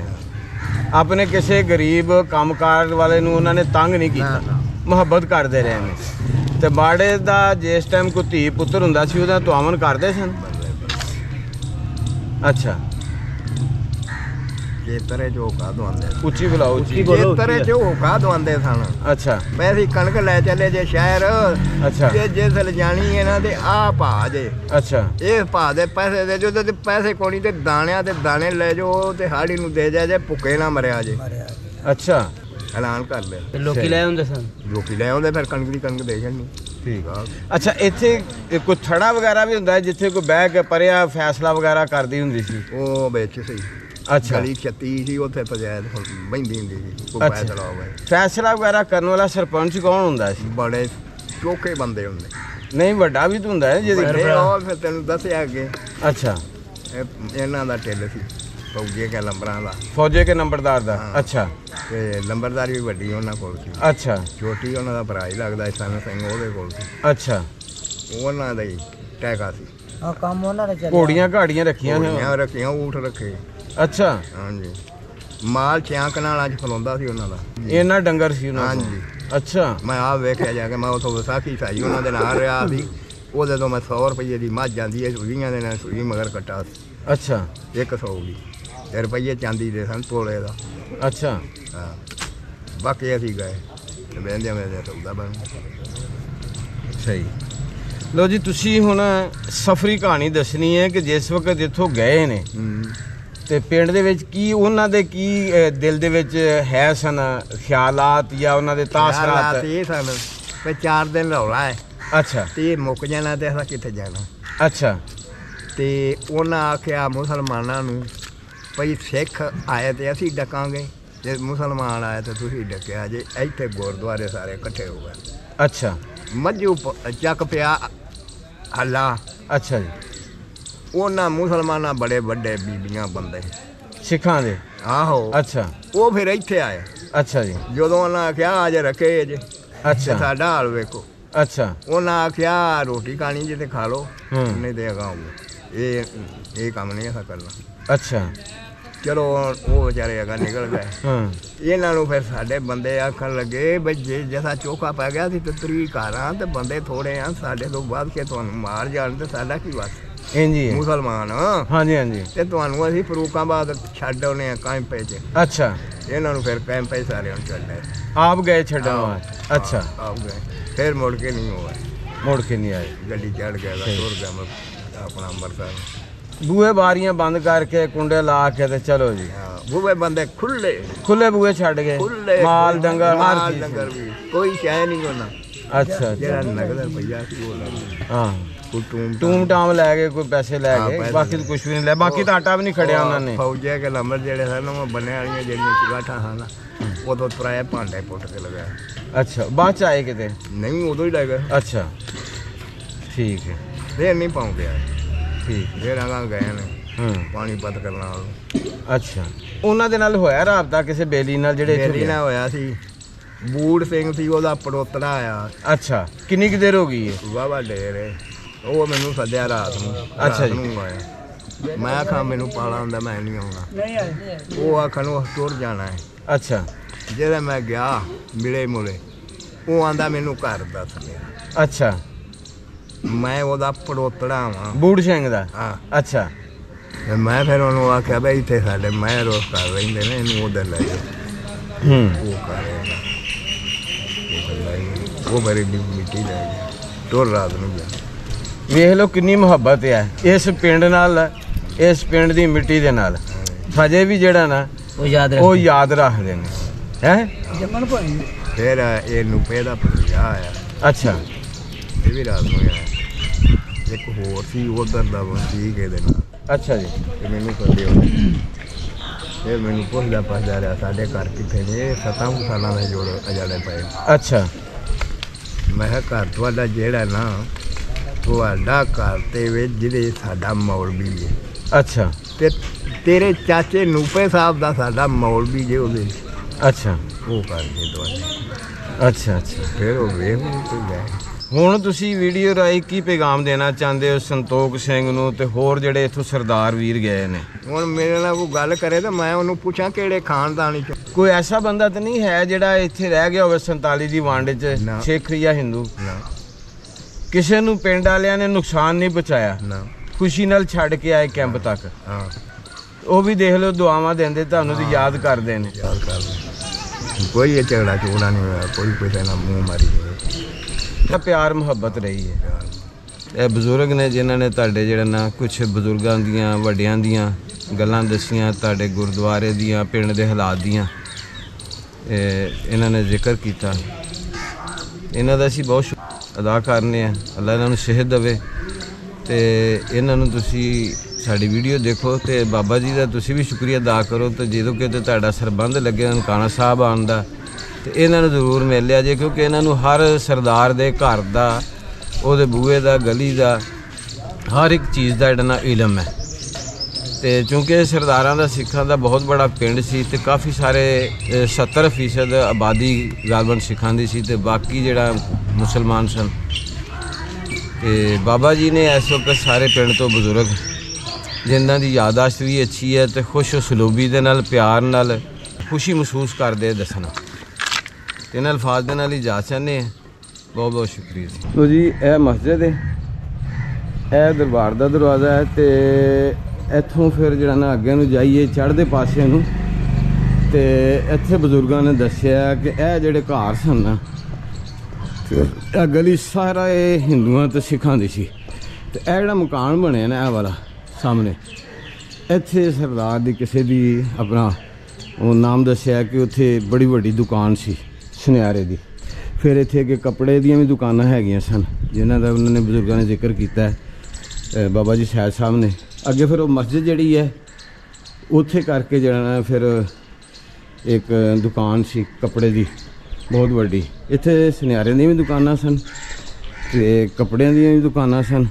ਆਪਣੇ ਕਿਸੇ ਗਰੀਬ ਕੰਮਕਾਰ ਵਾਲੇ ਨੂੰ ਉਹਨਾਂ ਨੇ ਤੰਗ ਨਹੀਂ ਕੀਤਾ, ਮੁਹੱਬਤ ਕਰਦੇ ਰਹੇ ਨੇ। ਤੇ ਬਾੜੇ ਦਾ ਜਿਸ ਟਾਈਮ ਕੋਈ ਧੀ ਪੁੱਤਰ ਹੁੰਦਾ ਸੀ ਉਹਦਾ ਤੁਆਮਨ ਕਰਦੇ ਸਨ? ਅੱਛਾ। ਜੇਤਰੇ ਜੋ ਕਾ ਦਵਾਉਂਦੇ ਉੱਚੀ ਬੁਲਾਓ, ਉੱਚੀ। ਜੇਤਰੇ ਜੋ ਕਾ ਦਵਾਉਂਦੇ ਸਨ। ਅੱਛਾ ਮੈਂ ਅਸੀਂ ਕਣਕ ਲੈ ਚੱਲੇ ਜੇ ਸ਼ਹਿਰ, ਅੱਛਾ ਤੇ ਜੇ ਲਿਜਾਣੀ ਇਹਨਾਂ ਦੇ ਆ ਭਾ ਜੇ, ਅੱਛਾ ਇਹ ਭਾ ਦੇ ਪੈਸੇ ਦੇ ਜੋ, ਤੇ ਪੈਸੇ ਕੋਣੀ ਤੇ ਦਾਣਿਆਂ ਦੇ ਦਾਣੇ ਲੈ ਜਾਓ ਤੇ ਹਾੜੀ ਨੂੰ ਦੇ ਜਾ ਜੇ, ਭੁੱਖੇ ਨਾ ਮਰਿਆ ਜੇ। ਅੱਛਾ ਐਲਾਨ ਕਰ ਲਿਆ। ਤੇ ਲੋਕੀ ਲੈ ਆਉਂਦੇ ਸਨ। ਲੋਕੀ ਲੈ ਆਉਂਦੇ, ਫਿਰ ਕਣਕ ਦੀ ਕਣਕ ਦੇ ਛੱਡਣੀ। ਠੀਕ ਆ। ਅੱਛਾ, ਇੱਥੇ ਕੋਈ ਥੜਾ ਵਗੈਰਾ ਵੀ ਹੁੰਦਾ ਹੈ ਜਿੱਥੇ ਕੋਈ ਬਹਿ ਕੇ ਪਰਿਆ ਫੈਸਲਾ ਵਗੈਰਾ ਕਰਦੀ ਹੁੰਦੀ ਸੀ? ਉਹ ਵਿੱਚ ਸੀ। ਅੱਛਾ। ਗਲੀ 36 ਸੀ, ਉੱਥੇ ਪੰਚਾਇਤ ਬਹਿੰਦੀ ਹੁੰਦੀ ਸੀ। ਕੋਈ ਅੱਛਾ। ਫੈਸਲਾ ਹੋਵੇ। ਫੈਸਲਾ ਵਗੈਰਾ ਕਰਨ ਵਾਲਾ ਸਰਪੰਚ ਕੌਣ ਹੁੰਦਾ ਸੀ? ਬੜੇ ਚੋਖੇ ਬੰਦੇ ਹੁੰਦੇ। ਨਹੀਂ, ਵੱਡਾ ਵੀ ਤਾਂ ਹੁੰਦਾ ਹੈ ਜਿਹਦੀ। ਵੱਡੇ ਉਹ ਫਿਰ ਤੈਨੂੰ ਦੱਸਿਆ ਅੱਗੇ, ਅੱਛਾ। ਇਹਨਾਂ ਦਾ ਢਿੱਲ ਸੀ ਫੌਜੀ ਕੇ ਲੰਬਰਾਂ ਦਾ, ਫੌਜੇ ਕੇ ਨੰਬਰਦਾਰ ਦਾ। ਹਾਂ। ਅੱਛਾ ਤੇ ਲੰਬਰਦਾਰੀ ਵੀ ਵੱਡੀ ਉਹਨਾਂ ਕੋਲ ਸੀ। ਅੱਛਾ ਛੋਟੀ ਉਹਨਾਂ ਦਾ ਭਰਾ ਹੀ ਲੱਗਦਾ ਸਨ ਸਿੰਘ, ਉਹਦੇ ਕੋਲ ਸੀ। ਅੱਛਾ। ਉਹਨਾਂ ਦਾ ਹੀ ਟੈਕਾ ਸੀ। ਆ ਕੰਮ ਉਹਨਾਂ ਨੇ ਚੱਲਿਆ। ਘੋੜੀਆਂ ਘਾੜੀਆਂ ਰੱਖੀਆਂ ਸੀ? ਘੋੜੀਆਂ ਰੱਖੀਆਂ, ਊਠ ਰੱਖੇ। ਅੱਛਾ। ਹਾਂਜੀ। ਮਾਲ ਛਿਆਂ ਕਨਾਲਾਂ 'ਚ ਖਲੋਂਦਾ ਸੀ ਉਹਨਾਂ ਦਾ। ਇਹਨਾਂ ਡੰਗਰ ਸੀ ਉਹਨਾਂ ਕੋਲ? ਹਾਂਜੀ। ਅੱਛਾ। ਮੈਂ ਆਪ ਵੇਖਿਆ ਜਾ ਕੇ, ਮੈਂ ਉੱਥੋਂ ਵਿਸਾਖੀ ਸਾਈ ਉਹਨਾਂ ਦੇ ਨਾਲ ਰਿਹਾ ਸੀ। ਉਹਦੇ ਤੋਂ ਮੈਂ 100 ਰੁਪਏ ਦੀ ਮੱਝ ਜਾਂਦੀ ਹੈ, ਸੂਈਆਂ ਦੇ ਨਾਲ ਸੂਈ ਮਗਰ ਕੱਟਾ ਸੀ। ਅੱਛਾ 100 ਦੀ ਤੇ ਰੁਪਈਏ ਚਾਂਦੀ ਦੇ ਸਨ ਤੋਲੇ ਦਾ। ਅੱਛਾ। ਹਾਂ, ਬਾਕੀ ਅਸੀਂ ਗਏ ਤੇ ਬਹਿੰਦੇ ਮੇਰੇ ਸੌਦਾ ਬਣ। ਸਹੀ। ਲੋ ਜੀ, ਤੁਸੀਂ ਹੁਣ ਸਫਰੀ ਕਹਾਣੀ ਦੱਸਣੀ ਹੈ ਕਿ ਜਿਸ ਵਕਤ ਇੱਥੋਂ ਗਏ ਨੇ ਤੇ ਪਿੰਡ ਦੇ ਵਿੱਚ ਕੀ ਉਹਨਾਂ ਦੇ ਕੀ ਦਿਲ ਦੇ ਵਿੱਚ ਹੈ ਸਨ ਖਿਆਲਾਤ ਜਾਂ ਉਹਨਾਂ ਦੇ ਤਾਸਰਾਤ? ਇਹ ਸਨ ਵੀ 4 ਦਿਨ ਰੌਲਾ ਹੈ ਅੱਛਾ ਤੇ ਇਹ ਮੁੱਕ ਜਾਣਾ ਤੇ ਅਸੀਂ ਕਿੱਥੇ ਜਾਣਾ। ਅੱਛਾ। ਤੇ ਉਹਨਾਂ ਆਖਿਆ ਮੁਸਲਮਾਨਾਂ ਨੂੰ ਭਈ ਸਿੱਖ ਆਏ ਤੇ ਅਸੀਂ ਡਕਾਂਗੇ, ਜੇ ਮੁਸਲਮਾਨ ਆਏ ਤੇ ਤੁਸੀਂ ਡਕਿਆ ਜੇ। ਇੱਥੇ ਗੁਰਦੁਆਰੇ ਸਾਰੇ ਇਕੱਠੇ ਹੋ ਗਏ। ਅੱਛਾ। ਮੱਝੂ ਚੱਕ ਪਿਆ ਹੱਲਾ। ਅੱਛਾ ਜੀ। ਉਹਨਾਂ ਮੁਸਲਮਾਨਾਂ ਬੜੇ ਵੱਡੇ ਬੀਬੀਆਂ ਬੰਦੇ ਸਿੱਖਾਂ ਦੇ? ਆਹੋ। ਅੱਛਾ। ਉਹ ਫਿਰ ਇੱਥੇ ਆਏ। ਅੱਛਾ ਜੀ। ਜਦੋਂ ਉਹਨਾਂ ਆਖਿਆ ਅੱਜ ਰੱਖੇ ਜੇ, ਅੱਛਾ। ਸਾਡਾ ਹਾਲ ਵੇਖੋ। ਅੱਛਾ। ਉਹਨਾਂ ਆਖਿਆ ਰੋਟੀ ਖਾਣੀ ਜੇ ਤੇ ਖਾ ਲਓ, ਹੂੰ। ਨਹੀਂ ਤੇ ਅਗਾਂਗੇ। ਇਹ ਕੰਮ ਨਹੀਂ ਐਸਾ ਕਰਨਾ। ਅੱਛਾ ਚਲੋ ਉਹ ਵਿਚਾਰੇ ਅਗਾ ਨਿਕਲ ਗਏ। ਹਾਂ ਇਹਨਾਂ ਨੂੰ ਫਿਰ ਸਾਡੇ ਬੰਦੇ ਆਖਣ ਲੱਗੇ ਬਈ ਜੇ ਜੈਸਾ ਚੋਖਾ ਪੈ ਗਿਆ ਸੀ ਤੇ 3 ਘਰਾਂ ਤੇ ਬੰਦੇ ਥੋੜੇ ਆ, ਸਾਡੇ ਤੋਂ ਵੱਧ ਕੇ ਤੁਹਾਨੂੰ ਮਾਰ ਜਾਣ ਤੇ ਸਾਡਾ ਕੀ ਵਸ। ਇੰਝ ਹੀ ਹੈ। ਮੁਸਲਮਾਨ ਹਾਂਜੀ ਹਾਂਜੀ। ਤੇ ਤੁਹਾਨੂੰ ਅਸੀਂ ਫਰੂਕਾਬਾਦ ਛੱਡ ਆਉਨੇ ਆ ਕੈਂਪੇ 'ਚ। ਅੱਛਾ ਇਹਨਾਂ ਨੂੰ ਫਿਰ ਕੈਂਪੇ ਸਾਰਿਆਂ ਨੂੰ ਛੱਡੇ। ਆਪ ਗਏ ਛੱਡਣ ਵਾਸਤੇ। ਅੱਛਾ ਆਪ ਗਏ ਫਿਰ ਮੁੜ ਕੇ ਨਹੀਂ ਹੋਇਆ, ਮੁੜ ਕੇ ਨਹੀਂ ਆਏ। ਗੱਡੀ ਚੜ੍ਹ ਗਿਆ ਤੁਰ ਗਿਆ ਮੈਂ ਆਪਣਾ ਅੰਮ੍ਰਿਤਸਰ। ਬੂਹੇ ਬਾਰੀਆਂ ਬੰਦ ਕਰਕੇ ਕੁੰਡੇ ਲਾ ਕੇ ਤੇ ਚਲੋ ਜੀ। ਬੂਹੇ ਬੰਦੇ ਖੁੱਲੇ ਖੁੱਲੇ ਬੂਹੇ ਛੱਡ ਗਏ। ਖੁੱਲੇ ਮਾਲ ਡੰਗਰ ਹਰ ਮਾਲ ਚੀਜ਼। ਡੰਗਰ ਵੀ ਕੋਈ ਸ਼ੈ ਨਹੀਂ ਹੋਣਾ। ਅੱਛਾ ਜਿਹੜਾ ਨਗਦ ਰੁਪਈਆ ਸੀ ਉਹ ਲੈ ਲਿਆ। ਹਾਂ ਕੋਈ ਟੂਮ ਟਾਮ ਲੈ ਗਏ, ਕੋਈ ਪੈਸੇ ਲੈ ਹਾਂ, ਗਏ, ਪੈਸੇ ਬਾਕੀ ਤਾਂ ਕੁਝ ਵੀ ਨਹੀਂ ਲੈ। ਬਾਕੀ ਤਾਂ ਆਟਾ ਵੀ ਨਹੀਂ ਖੜਿਆ ਉਹਨਾਂ ਨੇ। ਫੌਜੀਆਂ ਕੇ ਨੰਬਰ ਜਿਹੜੇ ਸਨ ਉਹ ਬੰਨੇ ਵਾਲੀਆਂ ਜਿਹੜੀਆਂ ਚਿਗਾਠਾਂ ਹਨ ਉਦੋਂ ਤਰਾਏ ਭਾਂਡੇ ਪੁੱਟ ਕੇ ਲਗਾਇਆ। ਅੱਛਾ ਬਾਅਦ ਚ ਆਏ ਕਿਤੇ? ਨਹੀਂ ਉਦੋਂ ਹੀ ਲੈ ਗਏ। ਅੱਛਾ ਠੀਕ ਹੈ ਫੇਰ ਨਹੀਂ ਪਾਉਂ ਗਿਆ। ਠੀਕ। ਫੇਰ ਅਗਾਂ ਗਏ ਨੇ ਹਾਂ ਪਾਣੀਪਤ ਕਰਨ ਵਾਲ। ਅੱਛਾ ਉਹਨਾਂ ਦੇ ਨਾਲ ਹੋਇਆ ਰਾਬਤਾ ਕਿਸੇ ਬੇਲੀ ਨਾਲ ਜਿਹੜੇ ਇੱਥੋਂ ਮੇਰੀ ਗਏ? ਨਾਲ ਹੋਇਆ ਸੀ। ਬੂੜ ਸਿੰਘ ਸੀ ਉਹਦਾ ਪੜੋਤਰਾ ਆਇਆ। ਅੱਛਾ ਕਿੰਨੀ ਕੁ ਦੇਰ ਹੋ ਗਈ ਹੈ? ਵਾਹਵਾ ਡੇਰ ਹੈ। ਉਹ ਮੈਨੂੰ ਸੱਦਿਆ ਰਾਤ ਨੂੰ। ਅੱਛਾ ਜੀ। ਰਾਤ ਨੂੰ ਆਇਆ। ਮੈਂ ਆਖਾਂ ਮੈਨੂੰ ਪਾਲਾ ਹੁੰਦਾ ਮੈਂ ਨਹੀਂ ਆਉਣਾ। ਉਹ ਆਖਣ ਉਹ ਤੁਰ ਜਾਣਾ ਹੈ। ਅੱਛਾ ਜਦੋਂ ਮੈਂ ਗਿਆ ਮਿਲੇ ਮੁਲੇ ਉਹ ਆਂਦਾ ਮੈਨੂੰ ਘਰ ਦੱਸ ਲਿਆ। ਅੱਛਾ ਮੈਂ ਉਹਦਾ ਪੜੋਤੜਾ ਵਾਂ। ਬੂੜ ਸਿੰਘ ਦਾ? ਹਾਂ ਅੱਛਾ ਤੇ ਮੈਂ ਫਿਰ ਉਹਨੂੰ ਆਖਿਆ ਬਈ ਇੱਥੇ ਸਾਡੇ ਮੈਂ ਰੋਸ ਕਰ ਰਹਿੰਦੇ ਨੇ ਇਹਨੂੰ ਉਧਰ ਲੈ ਜਾਓ। ਹੂੰ ਉਹ ਕਰ ਰਿਹਾ ਉਹ ਮੇਰੀ ਮਿੱਟੀ ਲੈ ਗਿਆ। ਤੁਰ ਰਾਤ ਨੂੰ ਗਿਆ। ਵੇਖ ਲਓ ਕਿੰਨੀ ਮੁਹੱਬਤ ਹੈ ਇਸ ਪਿੰਡ ਨਾਲ, ਇਸ ਪਿੰਡ ਦੀ ਮਿੱਟੀ ਦੇ ਨਾਲ। ਹਜੇ ਵੀ ਜਿਹੜਾ ਨਾ ਉਹ ਯਾਦ ਉਹ ਯਾਦ ਰੱਖਦੇ ਨੇ ਹੈ। ਜੰਮਣ ਭਾਈ ਫਿਰ ਇਹ ਨੂਪੇ ਦਾ ਭਤੀਜਾ ਆਇਆ। ਅੱਛਾ ਇਹ ਵੀ ਰਾਤ ਨੂੰ ਆਇਆ। ਇੱਕ ਹੋਰ ਸੀ ਉਧਰ ਦਾ ਵਸੀਕ ਇਹਦੇ ਨਾਲ। ਅੱਛਾ ਜੀ। ਤੇ ਮੈਨੂੰ ਸੱਦਿਓ। ਫਿਰ ਮੈਨੂੰ ਪੁੱਛਦਾ ਪੁੱਛਦਾ ਰਿਹਾ ਸਾਡੇ ਘਰ ਕਿੱਥੇ ਨੇ। ਇਹ 7 ਸਾਲਾਂ ਦੇ ਜੋੜ ਅਜਾੜੇ ਪਏ। ਅੱਛਾ ਮੈਂ ਕਿਹਾ ਘਰ ਤੁਹਾਡਾ ਜਿਹੜਾ ਨਾ ਤੁਹਾਡਾ ਘਰ ਤੇ ਵਿੱਚ ਜਿਹਦੇ ਸਾਡਾ ਮੌਲਵੀ ਹੈ। ਅੱਛਾ ਤੇ ਤੇਰੇ ਚਾਚੇ ਨੂਪੇ ਸਾਹਿਬ ਦਾ ਸਾਡਾ ਮੌਲਵੀ ਜੇ ਉਹਦੇ ਅੱਛਾ ਉਹ ਕਰਕੇ ਤੁਹਾਡੇ। ਅੱਛਾ ਅੱਛਾ। ਫਿਰ ਉਹ ਵੇਖ ਕੇ ਗਏ। ਹੁਣ ਤੁਸੀਂ ਵੀਡੀਓ ਰਾਹੀਂ ਕੀ ਪੈਗਾਮ ਦੇਣਾ ਚਾਹੁੰਦੇ ਹੋ ਸੰਤੋਖ ਸਿੰਘ ਨੂੰ ਤੇ ਹੋਰ ਜਿਹੜੇ ਇੱਥੋਂ ਸਰਦਾਰ ਵੀਰ ਗਏ ਨੇ? ਹੁਣ ਮੇਰੇ ਨਾਲ ਕੋਈ ਗੱਲ ਕਰੇ ਤਾਂ ਮੈਂ ਉਹਨੂੰ ਪੁੱਛਾਂ ਕਿਹੜੇ ਖਾਨਦਾਨੀ ਚੋਂ। ਕੋਈ ਐਸਾ ਬੰਦਾ ਤਾਂ ਨਹੀਂ ਹੈ ਜਿਹੜਾ ਇੱਥੇ ਰਹਿ ਗਿਆ ਹੋਵੇ 47 ਦੀ ਵੰਡ 'ਚ, ਨਾ। ਸਿੱਖ ਜਾਂ ਹਿੰਦੂ? ਨਾ ਕਿਸੇ ਨੂੰ ਪਿੰਡ ਵਾਲਿਆਂ ਨੇ ਨੁਕਸਾਨ ਨਹੀਂ ਪਹੁੰਚਾਇਆ, ਨਾ ਖੁਸ਼ੀ ਨਾਲ ਛੱਡ ਕੇ ਆਏ ਕੈਂਪ ਤੱਕ। ਹਾਂ ਉਹ ਵੀ ਦੇਖ ਲਓ ਦੁਆਵਾਂ ਦਿੰਦੇ ਤੁਹਾਨੂੰ ਤੇ ਯਾਦ ਕਰਦੇ ਨੇ। ਯਾਦ ਕਰ ਲੈ। ਕੋਈ ਇਹ ਝਗੜਾ ਝੂੜਾ ਨਹੀਂ ਹੋਇਆ। ਕੋਈ ਕਿਸੇ ਨਾਲ ਮੂੰਹ ਮਾਰੀ ਨਹੀਂ। ਤਾਂ ਪਿਆਰ ਮੁਹੱਬਤ ਰਹੀ ਹੈ। ਇਹ ਬਜ਼ੁਰਗ ਨੇ ਜਿਨ੍ਹਾਂ ਨੇ ਤੁਹਾਡੇ ਜਿਹੜਾ ਨਾ ਕੁਝ ਬਜ਼ੁਰਗਾਂ ਦੀਆਂ ਵੱਡਿਆਂ ਦੀਆਂ ਗੱਲਾਂ ਦੱਸੀਆਂ, ਤੁਹਾਡੇ ਗੁਰਦੁਆਰੇ ਦੀਆਂ, ਪਿੰਡ ਦੇ ਹਾਲਾਤ ਦੀਆਂ ਇਹਨਾਂ ਨੇ ਜ਼ਿਕਰ ਕੀਤਾ। ਇਹਨਾਂ ਦਾ ਅਸੀਂ ਬਹੁਤ ਸ਼ੁਕਰ ਅਦਾ ਕਰਨੇ ਆ। ਅੱਲਾ ਇਹਨਾਂ ਨੂੰ ਸਿਹਤ ਦੇਵੇ ਤੇ ਇਹਨਾਂ ਨੂੰ ਤੁਸੀਂ ਸਾਡੀ ਵੀਡੀਓ ਦੇਖੋ ਤੇ ਬਾਬਾ ਜੀ ਦਾ ਤੁਸੀਂ ਵੀ ਸ਼ੁਕਰੀਆ ਅਦਾ ਕਰੋ। ਤੇ ਜਦੋਂ ਕਿਤੇ ਤੁਹਾਡਾ ਸਰਬੰਧ ਲੱਗੇ ਨਨਕਾਣਾ ਸਾਹਿਬ ਆਉਣ ਦਾ ਤੇ ਇਹਨਾਂ ਨੂੰ ਜ਼ਰੂਰ ਮਿਲ ਲਿਆ ਜੇ, ਕਿਉਂਕਿ ਇਹਨਾਂ ਨੂੰ ਹਰ ਸਰਦਾਰ ਦੇ ਘਰ ਦਾ, ਉਹਦੇ ਬੂਹੇ ਦਾ, ਗਲੀ ਦਾ, ਹਰ ਇੱਕ ਚੀਜ਼ ਦਾ ਜਿਹੜਾ ਨਾ ਇਲਮ ਹੈ। ਤੇ ਚੂँਕਿ ਸਰਦਾਰਾਂ ਦਾ ਸਿੱਖਾਂ ਦਾ ਬਹੁਤ ਬੜਾ ਪਿੰਡ ਸੀ ਤੇ ਕਾਫੀ ਸਾਰੇ 70% ਆਬਾਦੀ ਗਾਲਬਨ ਸਿੱਖਾਂ ਦੀ ਸੀ ਤੇ ਬਾਕੀ ਜਿਹੜਾ ਮੁਸਲਮਾਨ ਸਨ। ਤੇ ਬਾਬਾ ਜੀ ਨੇ ਇਸ ਵਕਤ ਸਾਰੇ ਪਿੰਡ ਤੋਂ ਬਜ਼ੁਰਗ ਜਿਨ੍ਹਾਂ ਦੀ ਯਾਦਾਸ਼ਤ ਵੀ ਅੱਛੀ ਹੈ ਤੇ ਖੁਸ਼ ਉਸਲੂਬੀ ਦੇ ਨਾਲ, ਪਿਆਰ ਨਾਲ ਖੁਸ਼ੀ ਮਹਿਸੂਸ ਕਰਦੇ ਦੱਸਣਾ। ਇਹਨਾਂ ਅਲਫਾਜ਼ ਦੇ ਨਾਲ ਹੀ ਜਾ ਚਾਹੁੰਦੇ ਹਾਂ। ਬਹੁਤ ਬਹੁਤ ਸ਼ੁਕਰੀਆ ਜੀ। ਲੋ ਜੀ ਇਹ ਮਸਜਿਦ ਹੈ, ਇਹ ਦਰਬਾਰ ਦਾ ਦਰਵਾਜ਼ਾ ਹੈ ਤੇ ਇੱਥੋਂ ਫਿਰ ਜਿਹੜਾ ਨਾ ਅੱਗੇ ਨੂੰ ਜਾਈਏ ਚੜ੍ਹਦੇ ਪਾਸੇ ਨੂੰ ਤੇ ਇੱਥੇ ਬਜ਼ੁਰਗਾਂ ਨੇ ਦੱਸਿਆ ਕਿ ਇਹ ਜਿਹੜੇ ਘਰ ਸਨ ਨਾ ਇਹ ਗਲੀ ਸਾਰਾ ਇਹ ਹਿੰਦੂਆਂ ਤੇ ਸਿੱਖਾਂ ਦੀ ਸੀ। ਤੇ ਇਹ ਜਿਹੜਾ ਮਕਾਨ ਬਣਿਆ ਨਾ ਇਹ ਵਾਲਾ ਸਾਹਮਣੇ, ਇੱਥੇ ਸਰਦਾਰ ਦੀ ਕਿਸੇ ਦੀ ਆਪਣਾ ਉਹ ਨਾਮ ਦੱਸਿਆ ਕਿ ਉੱਥੇ ਬੜੀ ਵੱਡੀ ਦੁਕਾਨ ਸੀ ਸੁਨਿਆਰੇ ਦੀ। ਫਿਰ ਇੱਥੇ ਅੱਗੇ ਕੱਪੜੇ ਦੀਆਂ ਵੀ ਦੁਕਾਨਾਂ ਹੈਗੀਆਂ ਸਨ ਜਿਨ੍ਹਾਂ ਦਾ ਉਹਨਾਂ ਨੇ ਬਜ਼ੁਰਗਾਂ ਨੇ ਜ਼ਿਕਰ ਕੀਤਾ ਬਾਬਾ ਜੀ ਸੈਦ ਸਾਹਿਬ ਨੇ। ਅੱਗੇ ਫਿਰ ਉਹ ਮਸਜਿਦ ਜਿਹੜੀ ਹੈ ਉੱਥੇ ਕਰਕੇ ਜਿਹੜਾ ਨਾ ਫਿਰ ਇੱਕ ਦੁਕਾਨ ਸੀ ਕੱਪੜੇ ਦੀ ਬਹੁਤ ਵੱਡੀ। ਇੱਥੇ ਸੁਨਿਆਰਿਆਂ ਦੀਆਂ ਵੀ ਦੁਕਾਨਾਂ ਸਨ ਤੇ ਕੱਪੜਿਆਂ ਦੀਆਂ ਵੀ ਦੁਕਾਨਾਂ ਸਨ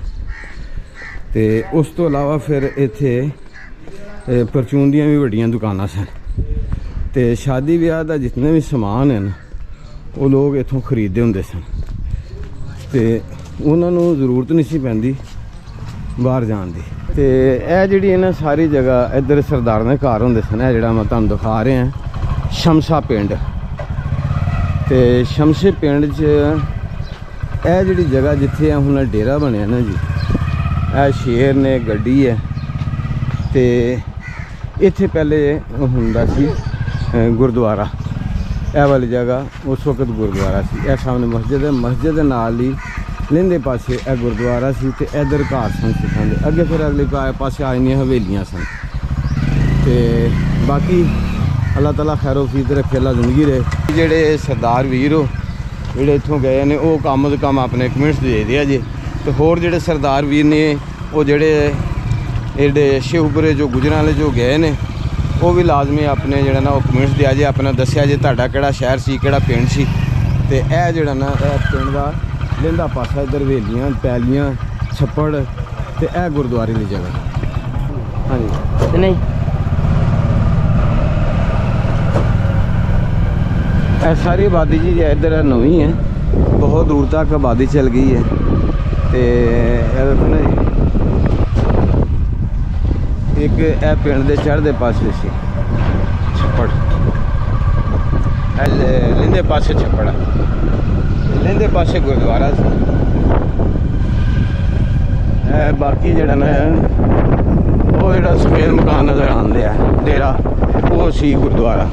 ਤੇ ਉਸ ਤੋਂ ਇਲਾਵਾ ਫਿਰ ਇੱਥੇ ਪਰਚੂਨ ਦੀਆਂ ਵੀ ਵੱਡੀਆਂ ਦੁਕਾਨਾਂ ਸਨ। ਤੇ ਸ਼ਾਦੀ ਵਿਆਹ ਦਾ ਜਿਤਨੇ ਵੀ ਸਮਾਨ ਹੈ ਨਾ ਉਹ ਲੋਕ ਇੱਥੋਂ ਖਰੀਦਦੇ ਹੁੰਦੇ ਸਨ ਤੇ ਉਹਨਾਂ ਨੂੰ ਜ਼ਰੂਰਤ ਨਹੀਂ ਸੀ ਪੈਂਦੀ ਬਾਹਰ ਜਾਣ ਦੀ। ਤੇ ਇਹ ਜਿਹੜੀ ਹੈ ਨਾ ਸਾਰੀ ਜਗ੍ਹਾ ਇੱਧਰ ਸਰਦਾਰਾਂ ਦੇ ਘਰ ਹੁੰਦੇ ਸਨ। ਇਹ ਜਿਹੜਾ ਮੈਂ ਤੁਹਾਨੂੰ ਦਿਖਾ ਰਿਹਾ ਸ਼ਮਸ਼ਾ ਪਿੰਡ, ਤੇ ਸ਼ਮਸ਼ੇ ਪਿੰਡ 'ਚ ਇਹ ਜਿਹੜੀ ਜਗ੍ਹਾ ਜਿੱਥੇ ਆ ਹੁਣ ਡੇਰਾ ਬਣਿਆ ਨਾ ਜੀ, ਇਹ ਸ਼ੇਰ ਨੇ ਗੱਡੀ ਹੈ। ਤੇ ਇੱਥੇ ਪਹਿਲੇ ਹੁੰਦਾ ਸੀ ਗੁਰਦੁਆਰਾ, ਇਹ ਵਾਲੀ ਜਗ੍ਹਾ ਉਸ ਵਕਤ ਗੁਰਦੁਆਰਾ ਸੀ। ਇਹ ਸਾਹਮਣੇ ਮਸਜਿਦ ਹੈ, ਮਸਜਿਦ ਦੇ ਨਾਲ ਹੀ ਲਹਿੰਦੇ ਪਾਸੇ ਇਹ ਗੁਰਦੁਆਰਾ ਸੀ ਤੇ ਇੱਧਰ ਘਰ ਸਨ ਸਿੱਖਾਂ ਦੇ। ਅੱਗੇ ਫਿਰ ਅਗਲੇ ਪਾਸੇ ਆ ਜਾਂਦੀਆਂ ਹਵੇਲੀਆਂ ਸਨ। ਤੇ ਬਾਕੀ ਅੱਲਾਹ ਤਾਲਾ ਖੈਰੋ ਫੀਦ ਰੱਖੇ, ਅੱਲਾ ਜ਼ਿੰਦਗੀ ਰਹੇ। ਜਿਹੜੇ ਸਰਦਾਰ ਵੀਰ ਉਹ ਜਿਹੜੇ ਇੱਥੋਂ ਗਏ ਨੇ ਉਹ ਕੰਮ ਦੇ ਕੰਮ ਆਪਣੇ ਕਮਿਊਨਿਸਟ ਦੇ ਦਿਆ ਜੇ। ਤੇ ਹੋਰ ਜਿਹੜੇ ਸਰਦਾਰ ਵੀਰ ਨੇ ਉਹ ਜਿਹੜੇ ਸ਼ਿਵਪੁਰੇ ਜੋ ਗੁਜਰਾਂਵਾਲੇ ਜੋ ਗਏ ਨੇ ਉਹ ਵੀ ਲਾਜ਼ਮੀ ਆਪਣੇ ਜਿਹੜਾ ਨਾ ਉਹ ਕਮਿਊਨਿਸਟ ਦਿਆ ਜੇ, ਆਪਣਾ ਦੱਸਿਆ ਜੇ ਤੁਹਾਡਾ ਕਿਹੜਾ ਸ਼ਹਿਰ ਸੀ, ਕਿਹੜਾ ਪਿੰਡ ਸੀ। ਤੇ ਇਹ ਜਿਹੜਾ ਨਾ ਇਹ ਪਿੰਡ ਦਾ ਲਹਿੰਦਾ ਪਾਸਾ, ਇੱਧਰ ਹਵੇਲੀਆਂ, ਪੈਲੀਆਂ, ਛੱਪੜ ਤੇ ਇਹ ਗੁਰਦੁਆਰੇ ਦੀ ਜਗ੍ਹਾ। ਹਾਂਜੀ ਤੇ ਨਹੀਂ ਇਹ ਸਾਰੀ ਆਬਾਦੀ ਜੀ ਇੱਧਰ ਨਵੀਂ ਹੈ, ਬਹੁਤ ਦੂਰ ਤੱਕ ਆਬਾਦੀ ਚਲ ਗਈ ਹੈ। ਤੇ ਇਹ ਵੇਖੋ ਨਾ ਜੀ, ਇੱਕ ਇਹ ਪਿੰਡ ਦੇ ਚੜ੍ਹਦੇ ਪਾਸੇ ਸੀ ਛੱਪੜ, ਇਹ ਲਹਿੰਦੇ ਪਾਸੇ ਛੱਪੜ, ਲਹਿੰਦੇ ਪਾਸੇ ਗੁਰਦੁਆਰਾ ਸੀ। ਇਹ ਬਾਕੀ ਜਿਹੜਾ ਨਾ ਉਹ ਜਿਹੜਾ ਸਫੇਦ ਮਕਾਨ ਨਜ਼ਰ ਆਉਂਦੇ ਆ ਡੇਰਾ, ਉਹ ਸੀ ਗੁਰਦੁਆਰਾ।